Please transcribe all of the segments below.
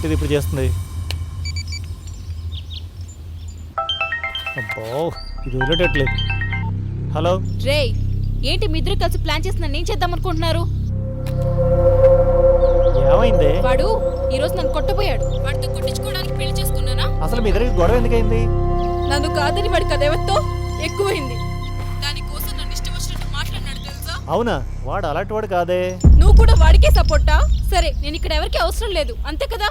ఏంటిది ఇప్పుడు చేస్తుంది? అబ్బో ఇది వదిలేటట్లేదు. హలో రే, ఏంటి మీ ఇద్దరు కలిసి ప్లాన్ చేసిన నేను చేద్దాం అనుకుంటున్నారు? ఏమైంది? వాడు ఈ రోజు నన్ను కొట్టబోయాడు. వాడితో కొట్టించుకోవడానికి పెళ్లి చేసుకున్నానా? అసలు మీ ఇద్దరికి గొడవ ఎందుకైంది? నన్ను కాదని వాడి కదేవత్తో ఎక్కువైంది. దానికోసం నన్ను ఇష్టం వచ్చినట్టు మాట్లాడినాడు తెలుసా? అవునా? వాడు అలాంటి వాడు కాదే. నువ్వు కూడా వాడికే సపోర్టా? సరే, నేను ఇక్కడ ఎవరికి అవసరం లేదు, అంతే కదా?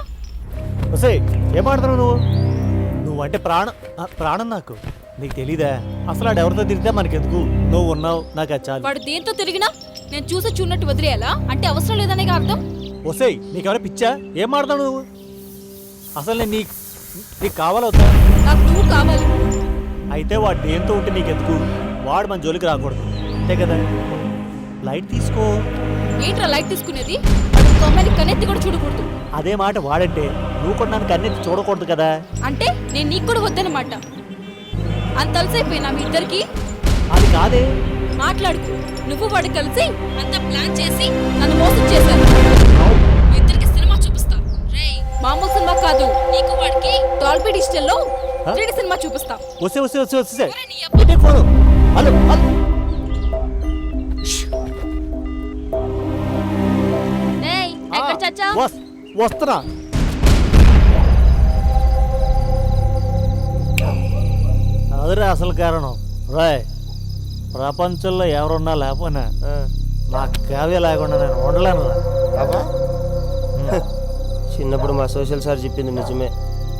ఒసేయ్ ఏం మాట్లాడుతున్నావు నువ్వు? నువ్వంటే ప్రాణం నాకు. నీకు తెలీదా? అసలు ఆడు ఎవరితో తిరిగితే మనకెందుకు? నువ్వు ఉన్నావు, నాకు అది చాలు. వాడు దేంతో తిరిగినా నేను చూసి చూడనట్టు వదిలేయాలా? అంటే అవసరం లేదనే అర్థం. ఒసేయ్ నీకెవరైనా పిచ్చా? ఏం మాట్లాడుతున్నావు నువ్వు? అసలు నేను నీకు కావాలా వద్దా? నాకు నువ్వు కావాలి. అయితే వాడు దేంతో ఉంటే నీకెందుకు? వాడు మన జోలికి రాకూడదు, అంతే కదా? లైట్ తీసుకో. ఏంట్రా లైట్ తీసుకునేది? తొమ్మిది కన్నెత్తి కూడా చూడకూడదు. అదే మాట వాడంటే నువ్వు కూడా నన్ను కన్నెత్తి చూడకూడదు కదా? అంటే నేను నీకు కూడా వద్దనమాట. అంత అలసైపోయినా మీ ఇద్దరికి? అది కాదే. మాట్లాడుకు. నువ్వు వాడు కలిసి అంత ప్లాన్ చేసి నన్ను మోసం చేశారు. మీ ఇద్దరికి సినిమా చూపిస్తా. రేయ్, మామూలు సినిమా కాదు, నీకు వాడికి డాల్బీ డిజిటల్లో 3D సినిమా చూపిస్తా. వస్తే వస్తే వస్తే వస్తే పెట్టే ఫోను. Hello hello. రేయ్, ఎక్కడ చచ్చా? వస్తున్నా. అదిరే అసలు కారణం. రాయ్, ప్రపంచంలో ఎవరున్నా లేకపోయినా నా కావ్య లేకుండా నేను ఉండలేను రా. చిన్నప్పుడు మా సోషల్ సార్ చెప్పింది నిజమే.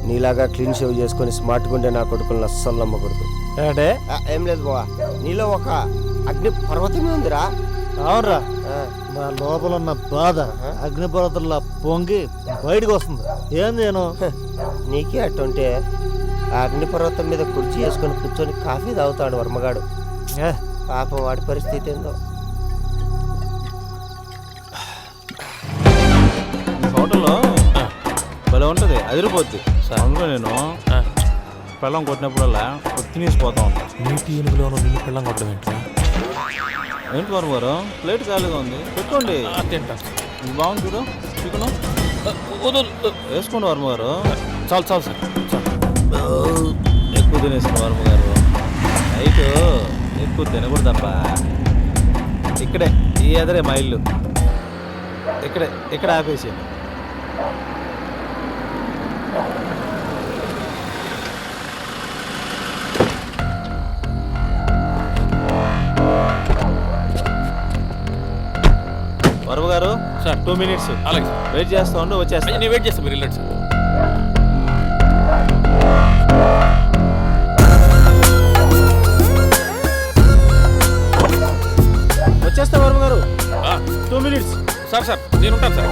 నీలాగా క్లీన్ షేవ్ చేసుకొని స్మార్ట్గా ఉండే నా కొడుకులను అస్సలు నమ్మకూడదు. ఏంటే? ఏం లేదు బావా, నీలో ఒక అగ్ని పర్వతమే ఉందిరా. అవునరా, నా లోపల ఉన్న బాధ అగ్నిపర్వతంలా పొంగి బయటకు వస్తుంది. ఏం నేను నీకే అట్టుంటే ఆ అగ్నిపర్వతం మీద కుర్చీ వేసుకొని కూర్చొని కాఫీ తాగుతాడు వర్మగాడు. పాపం వాడి పరిస్థితి ఏందో. హోటల్లో భలే ఉంటుంది, అదిరిపోద్ది. అందులో నేను పెళ్ళం కొట్టినప్పుడల్లా తినేసిపోతా ఉంటాను. నీటి ఎనుగులోనూ నిన్ను పెళ్ళం కొట్టడం ఏంటి? ఏంటి వర్మ గారు, ప్లేట్ ఖాళీగా ఉంది, పెట్టుకోండి. తింటా. బాగుంది చూడు, చికెను వేసుకోండి వర్మ గారు. చాలు చాలు సార్, ఎక్కువ తినేసిన వర్మ గారు. నైట్ ఎక్కువ తినకూడదబ్బా. ఇక్కడే ఈ ఎదరే మా ఇల్లు, ఇక్కడ ఆపేసి. వర్మ గారు సార్ 2 minutes అలాగే వెయిట్ చేస్తా ఉండు, వచ్చేస్తా. నేను వెయిట్ చేస్తాను, మీరు వెళ్ళండి సార్. వచ్చేస్తా వర్మ గారు, 2 minutes. సార్ నేను ఉంటాను సార్.